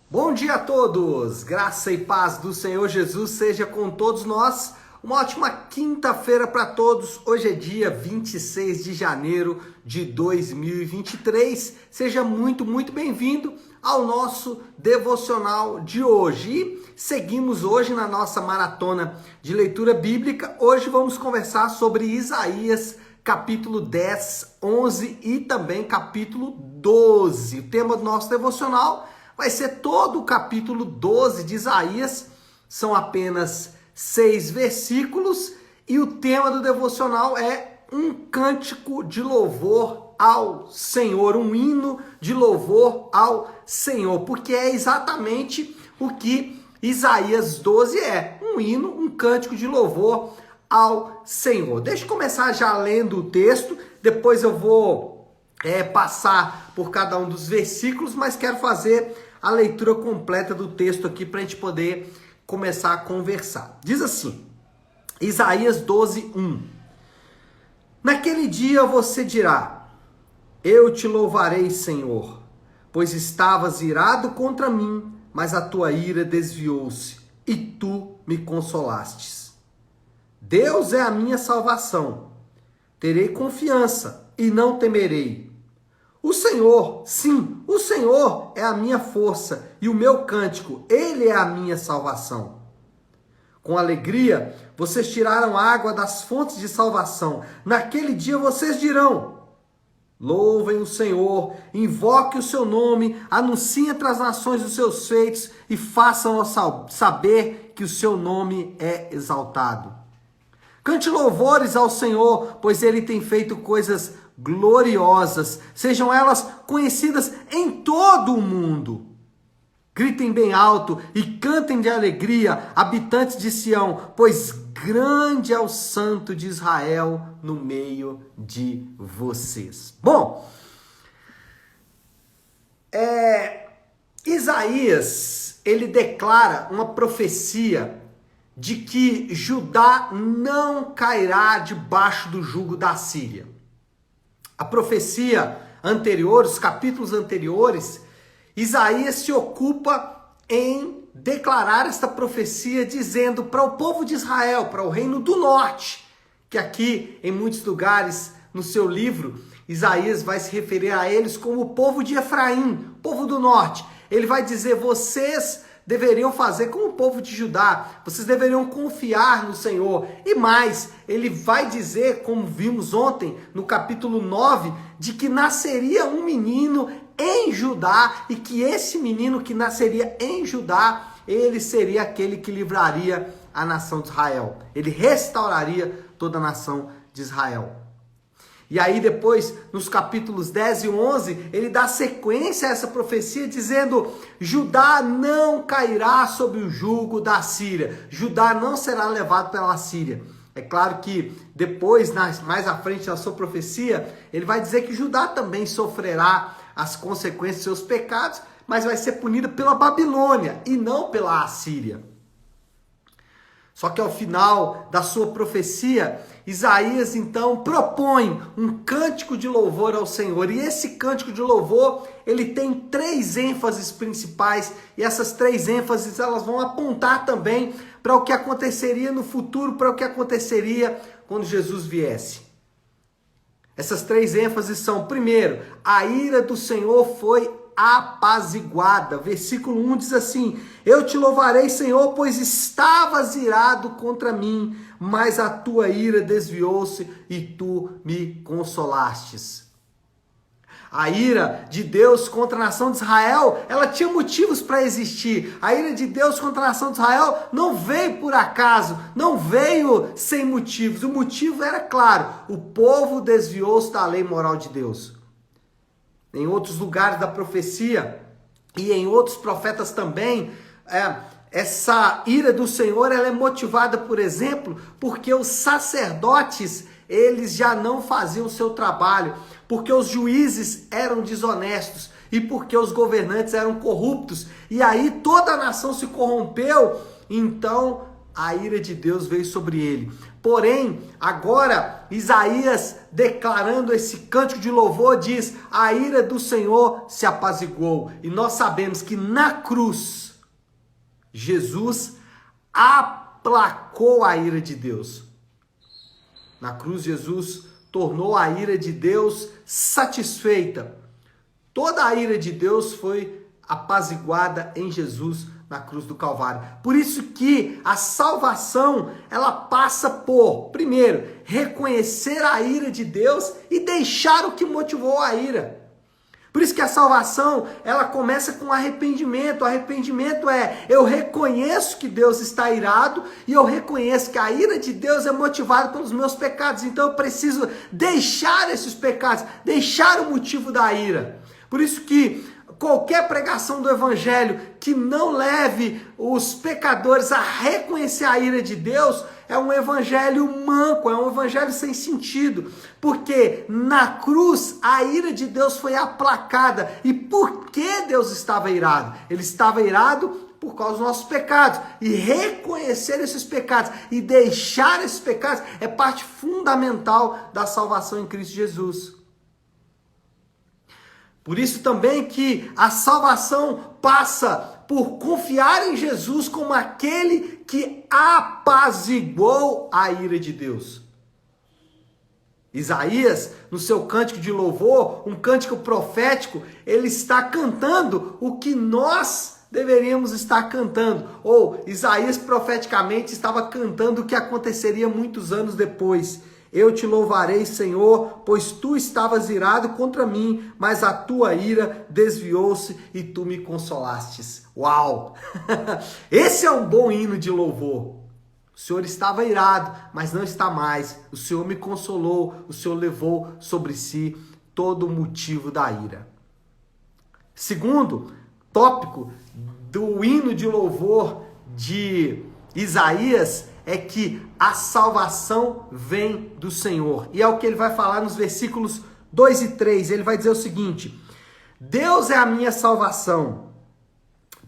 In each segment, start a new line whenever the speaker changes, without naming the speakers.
Bom dia a todos, graça e paz do Senhor Jesus seja com todos nós. Uma ótima quinta-feira para todos. Hoje é dia 26 de janeiro de 2023. Seja muito bem-vindo ao nosso devocional de hoje. E seguimos hoje na nossa maratona de leitura bíblica. Hoje vamos conversar sobre Isaías capítulo 10, 11 e também capítulo 12. O tema do nosso devocional vai ser todo o capítulo 12 de Isaías, são apenas 6 versículos, e o tema do devocional é um cântico de louvor ao Senhor, um hino de louvor ao Senhor, porque é exatamente o que Isaías 12 é, um hino, um cântico de louvor ao Senhor. Deixa eu começar já lendo o texto, depois eu vou passar por cada um dos versículos, mas quero fazer a leitura completa do texto aqui para a gente poder começar a conversar. Diz assim, Isaías 12, 1. Naquele dia você dirá, eu te louvarei, Senhor, pois estavas irado contra mim, mas a tua ira desviou-se e tu me consolastes. Deus é a minha salvação, terei confiança e não temerei. O Senhor, sim, o Senhor é a minha força e o meu cântico, Ele é a minha salvação. Com alegria, vocês tiraram água das fontes de salvação. Naquele dia vocês dirão, louvem o Senhor, invoquem o seu nome, anunciem entre as nações os seus feitos e façam-nos saber que o seu nome é exaltado. Cante louvores ao Senhor, pois Ele tem feito coisas gloriosas, sejam elas conhecidas em todo o mundo. Gritem bem alto e cantem de alegria, habitantes de Sião, pois grande é o Santo de Israel no meio de vocês. Bom, Isaías, ele declara uma profecia de que Judá não cairá debaixo do jugo da Síria. A profecia anterior, os capítulos anteriores, Isaías se ocupa em declarar esta profecia dizendo para o povo de Israel, para o reino do norte, que aqui em muitos lugares no seu livro, Isaías vai se referir a eles como o povo de Efraim, povo do norte. Ele vai dizer, vocês deveriam fazer como o povo de Judá, vocês deveriam confiar no Senhor. E mais, ele vai dizer, como vimos ontem, no capítulo 9, de que nasceria um menino em Judá, e que esse menino que nasceria em Judá, ele seria aquele que livraria a nação de Israel. Ele restauraria toda a nação de Israel. E aí depois, nos capítulos 10 e 11, ele dá sequência a essa profecia dizendo, Judá não cairá sob o jugo da Síria. Judá não será levado pela Síria. É claro que depois, mais à frente na sua profecia, ele vai dizer que Judá também sofrerá as consequências dos seus pecados, mas vai ser punida pela Babilônia e não pela Assíria. Só que ao final da sua profecia, Isaías então propõe um cântico de louvor ao Senhor. E esse cântico de louvor, ele tem 3 ênfases principais. E essas 3 ênfases, elas vão apontar também para o que aconteceria no futuro, para o que aconteceria quando Jesus viesse. Essas 3 ênfases são, primeiro, a ira do Senhor foi apaziguada. Versículo 1 diz assim, eu te louvarei, Senhor, pois estavas irado contra mim, mas a tua ira desviou-se e tu me consolastes. A ira de Deus contra a nação de Israel, ela tinha motivos para existir. A ira de Deus contra a nação de Israel não veio por acaso, não veio sem motivos. O motivo era claro, o povo desviou-se da lei moral de Deus. Em outros lugares da profecia e em outros profetas também, essa ira do Senhor ela é motivada, por exemplo, porque os sacerdotes, eles já não faziam o seu trabalho, porque os juízes eram desonestos e porque os governantes eram corruptos. E aí toda a nação se corrompeu, então a ira de Deus veio sobre ele. Porém, agora Isaías, declarando esse cântico de louvor, diz: a ira do Senhor se apaziguou. E nós sabemos que na cruz, Jesus aplacou a ira de Deus. Na cruz, Jesus tornou a ira de Deus satisfeita. Toda a ira de Deus foi apaziguada em Jesus na cruz do Calvário. Por isso que a salvação, ela passa por, primeiro, reconhecer a ira de Deus e deixar o que motivou a ira. Por isso que a salvação, ela começa com arrependimento. O arrependimento é: eu reconheço que Deus está irado e eu reconheço que a ira de Deus é motivada pelos meus pecados. Então eu preciso deixar esses pecados, deixar o motivo da ira. Por isso que qualquer pregação do evangelho que não leve os pecadores a reconhecer a ira de Deus é um evangelho manco, é um evangelho sem sentido. Porque na cruz a ira de Deus foi aplacada. E por que Deus estava irado? Ele estava irado por causa dos nossos pecados. E reconhecer esses pecados e deixar esses pecados é parte fundamental da salvação em Cristo Jesus. Por isso também que a salvação passa por confiar em Jesus como aquele que apaziguou a ira de Deus. Isaías, no seu cântico de louvor, um cântico profético, ele está cantando o que nós deveríamos estar cantando. Ou Isaías profeticamente estava cantando o que aconteceria muitos anos depois. Eu te louvarei, Senhor, pois tu estavas irado contra mim, mas a tua ira desviou-se e tu me consolastes. Uau! Esse é um bom hino de louvor. O Senhor estava irado, mas não está mais. O Senhor me consolou, o Senhor levou sobre si todo o motivo da ira. Segundo tópico do hino de louvor de Isaías é que a salvação vem do Senhor. E é o que ele vai falar nos versículos 2 e 3. Ele vai dizer o seguinte: Deus é a minha salvação,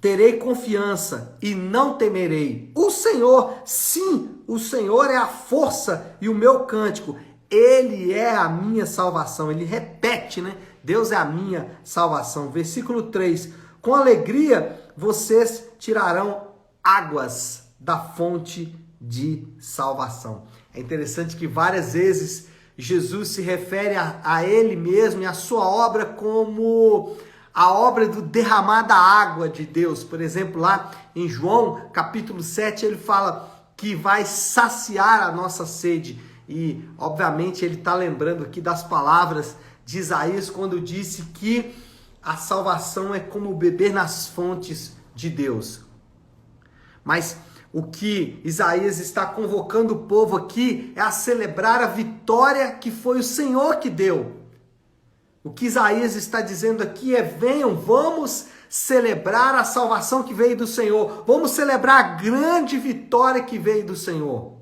terei confiança e não temerei. O Senhor, sim, o Senhor é a força e o meu cântico. Ele é a minha salvação. Ele repete, né? Deus é a minha salvação. Versículo 3. Com alegria vocês tirarão águas da fonte de salvação. É interessante que várias vezes Jesus se refere a ele mesmo e a sua obra como a obra do derramar da água de Deus. Por exemplo, lá em João capítulo 7, ele fala que vai saciar a nossa sede. E, obviamente, ele está lembrando aqui das palavras de Isaías quando disse que a salvação é como beber nas fontes de Deus. Mas o que Isaías está convocando o povo aqui é a celebrar a vitória que foi o Senhor que deu. O que Isaías está dizendo aqui é: venham, vamos celebrar a salvação que veio do Senhor. Vamos celebrar a grande vitória que veio do Senhor.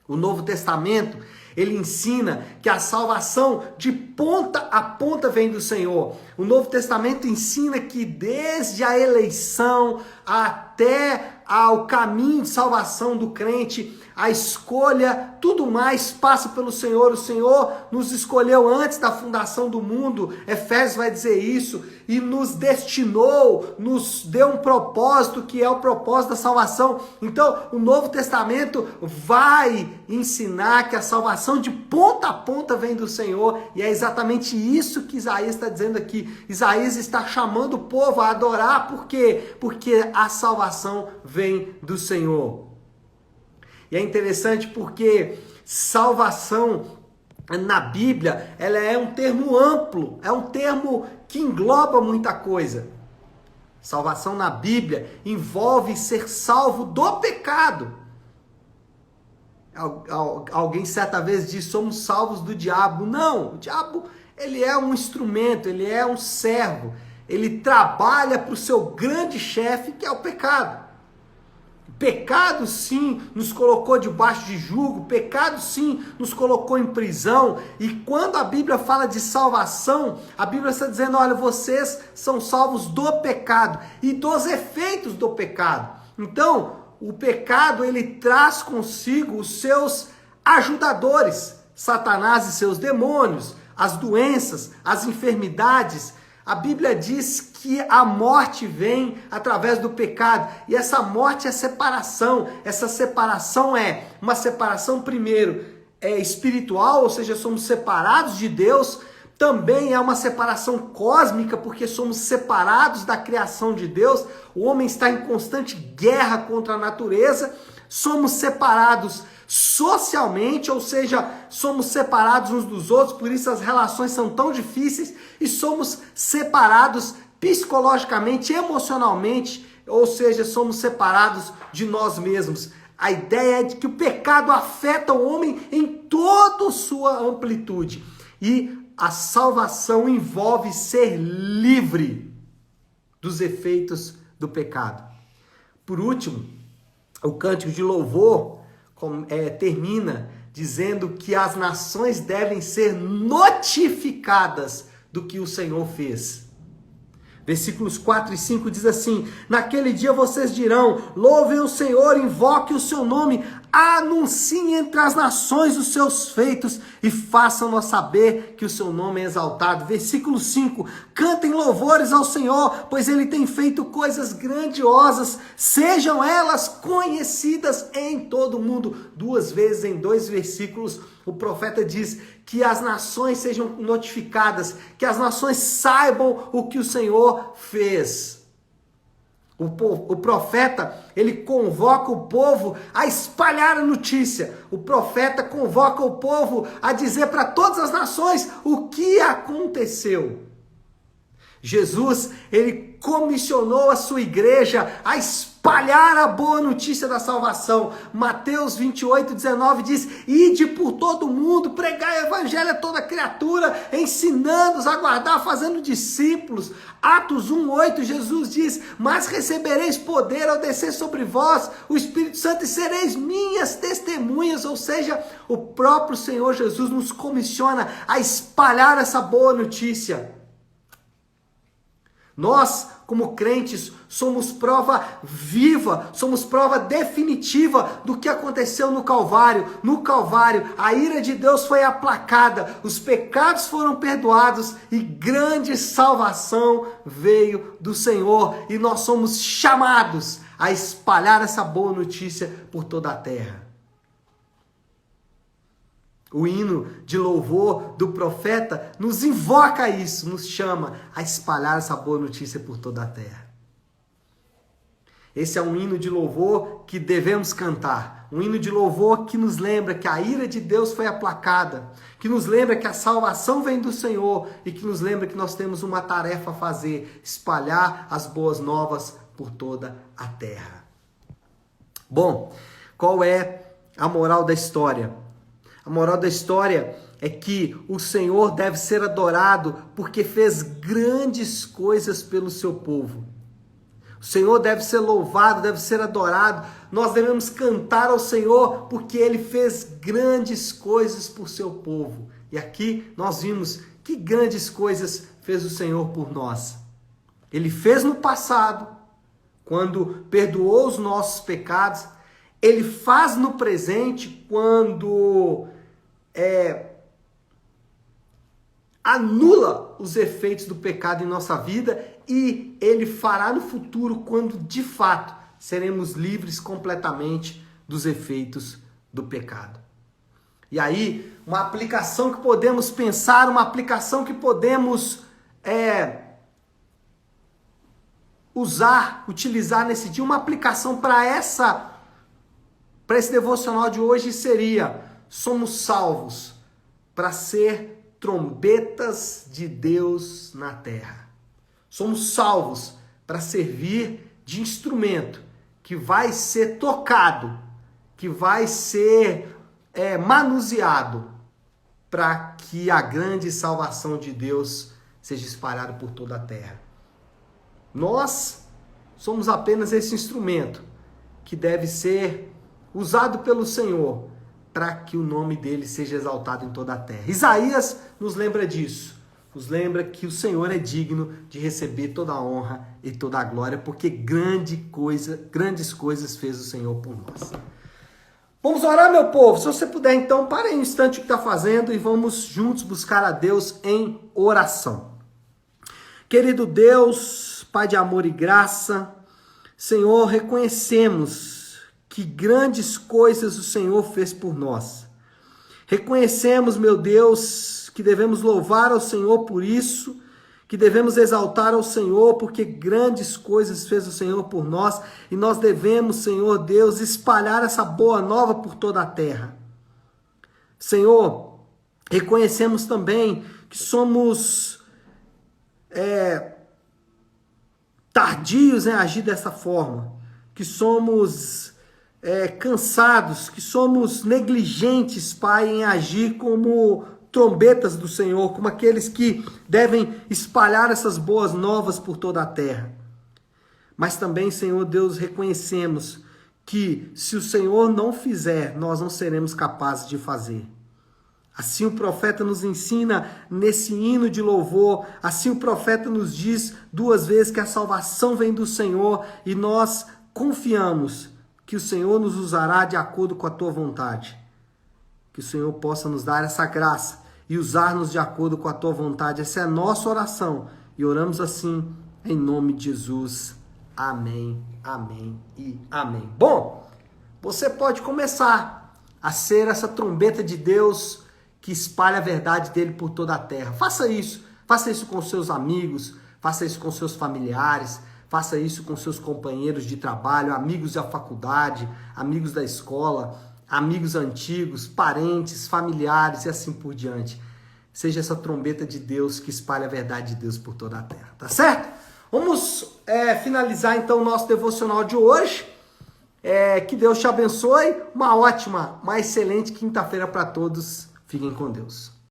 O Novo Testamento, ele ensina que a salvação de ponta a ponta vem do Senhor. O Novo Testamento ensina que desde a eleição até ao caminho de salvação do crente, a escolha, tudo mais passa pelo Senhor. O Senhor nos escolheu antes da fundação do mundo, Efésios vai dizer isso, e nos destinou, nos deu um propósito que é o propósito da salvação. Então, o Novo Testamento vai ensinar que a salvação de ponta a ponta vem do Senhor, e é exatamente isso que Isaías está dizendo aqui. Isaías está chamando o povo a adorar, por quê? Porque a salvação vem do Senhor. E é interessante porque salvação na Bíblia, ela é um termo amplo, é um termo que engloba muita coisa. Salvação na Bíblia envolve ser salvo do pecado. Alguém certa vez disse: somos salvos do diabo. Não, o diabo, ele é um instrumento, ele é um servo. Ele trabalha para o seu grande chefe, que é o pecado. Pecado sim nos colocou debaixo de jugo, pecado sim nos colocou em prisão. E quando a Bíblia fala de salvação, a Bíblia está dizendo: olha, vocês são salvos do pecado e dos efeitos do pecado. Então, o pecado, ele traz consigo os seus ajudadores, Satanás e seus demônios, as doenças, as enfermidades. A Bíblia diz que a morte vem através do pecado, e essa morte é separação. Essa separação é uma separação, primeiro, espiritual, ou seja, somos separados de Deus. Também é uma separação cósmica, porque somos separados da criação de Deus. O homem está em constante guerra contra a natureza. Somos separados socialmente, ou seja, somos separados uns dos outros, por isso as relações são tão difíceis. E somos separados psicologicamente, emocionalmente, ou seja, somos separados de nós mesmos. A ideia é de que o pecado afeta o homem em toda sua amplitude. E a salvação envolve ser livre dos efeitos do pecado. Por último, o cântico de louvor termina dizendo que as nações devem ser notificadas do que o Senhor fez. Versículos 4 e 5 diz assim: naquele dia vocês dirão, louvem o Senhor, invoquem o seu nome, anunciem entre as nações os seus feitos e façam-nos saber que o seu nome é exaltado. Versículo 5, cantem louvores ao Senhor, pois ele tem feito coisas grandiosas, sejam elas conhecidas em todo o mundo. 2 vezes em 2 versículos, o profeta diz que as nações sejam notificadas, que as nações saibam o que o Senhor fez. O profeta, ele convoca o povo a espalhar a notícia. O profeta convoca o povo a dizer para todas as nações o que aconteceu. Jesus, ele comissionou a sua igreja a espalhar a boa notícia da salvação. Mateus 28:19 diz: ide por todo o mundo, pregai o evangelho a toda criatura, ensinando-os a guardar, fazendo discípulos. Atos 1:8, Jesus diz: mas recebereis poder ao descer sobre vós o Espírito Santo e sereis minhas testemunhas. Ou seja, o próprio Senhor Jesus nos comissiona a espalhar essa boa notícia. Nós, como crentes, somos prova viva, somos prova definitiva do que aconteceu no Calvário. No Calvário, a ira de Deus foi aplacada, os pecados foram perdoados e grande salvação veio do Senhor. E nós somos chamados a espalhar essa boa notícia por toda a terra. O hino de louvor do profeta nos invoca isso, nos chama a espalhar essa boa notícia por toda a terra. Esse é um hino de louvor que devemos cantar. Um hino de louvor que nos lembra que a ira de Deus foi aplacada, que nos lembra que a salvação vem do Senhor e que nos lembra que nós temos uma tarefa a fazer: espalhar as boas novas por toda a terra. Bom, qual é a moral da história? A moral da história é que o Senhor deve ser adorado porque fez grandes coisas pelo seu povo. O Senhor deve ser louvado, deve ser adorado. Nós devemos cantar ao Senhor porque Ele fez grandes coisas por seu povo. E aqui nós vimos que grandes coisas fez o Senhor por nós. Ele fez no passado, quando perdoou os nossos pecados. Ele faz no presente quando anula os efeitos do pecado em nossa vida, e Ele fará no futuro quando de fato seremos livres completamente dos efeitos do pecado. E aí, uma aplicação que podemos pensar, uma aplicação que podemos utilizar nesse dia, uma aplicação para esse devocional de hoje seria: somos salvos para ser trombetas de Deus na terra. Somos salvos para servir de instrumento que vai ser tocado, que vai ser manuseado para que a grande salvação de Deus seja espalhada por toda a terra. Nós somos apenas esse instrumento que deve ser usado pelo Senhor para que o nome dele seja exaltado em toda a terra. Isaías nos lembra disso, nos lembra que o Senhor é digno de receber toda a honra e toda a glória, porque grandes coisas fez o Senhor por nós. Vamos orar, meu povo? Se você puder, então, pare aí um instante o que está fazendo e vamos juntos buscar a Deus em oração. Querido Deus, Pai de amor e graça, Senhor, reconhecemos que grandes coisas o Senhor fez por nós. Reconhecemos, meu Deus, que devemos louvar ao Senhor por isso, que devemos exaltar ao Senhor, porque grandes coisas fez o Senhor por nós, e nós devemos, Senhor Deus, espalhar essa boa nova por toda a terra. Senhor, reconhecemos também que somos tardios em agir dessa forma, que somos cansados, que somos negligentes, Pai, em agir como trombetas do Senhor, como aqueles que devem espalhar essas boas novas por toda a terra. Mas também, Senhor Deus, reconhecemos que se o Senhor não fizer, nós não seremos capazes de fazer. Assim o profeta nos ensina nesse hino de louvor, assim o profeta nos diz 2 vezes que a salvação vem do Senhor e nós confiamos que o Senhor nos usará de acordo com a tua vontade. Que o Senhor possa nos dar essa graça e usar-nos de acordo com a tua vontade. Essa é a nossa oração e oramos assim em nome de Jesus. Amém, amém e amém. Bom, você pode começar a ser essa trombeta de Deus que espalha a verdade dele por toda a terra. Faça isso com seus amigos, faça isso com seus familiares, faça isso com seus companheiros de trabalho, amigos da faculdade, amigos da escola, amigos antigos, parentes, familiares e assim por diante. Seja essa trombeta de Deus que espalha a verdade de Deus por toda a terra, tá certo? Vamos finalizar então o nosso devocional de hoje. Que Deus te abençoe. Uma ótima, uma excelente quinta-feira para todos. Fiquem com Deus.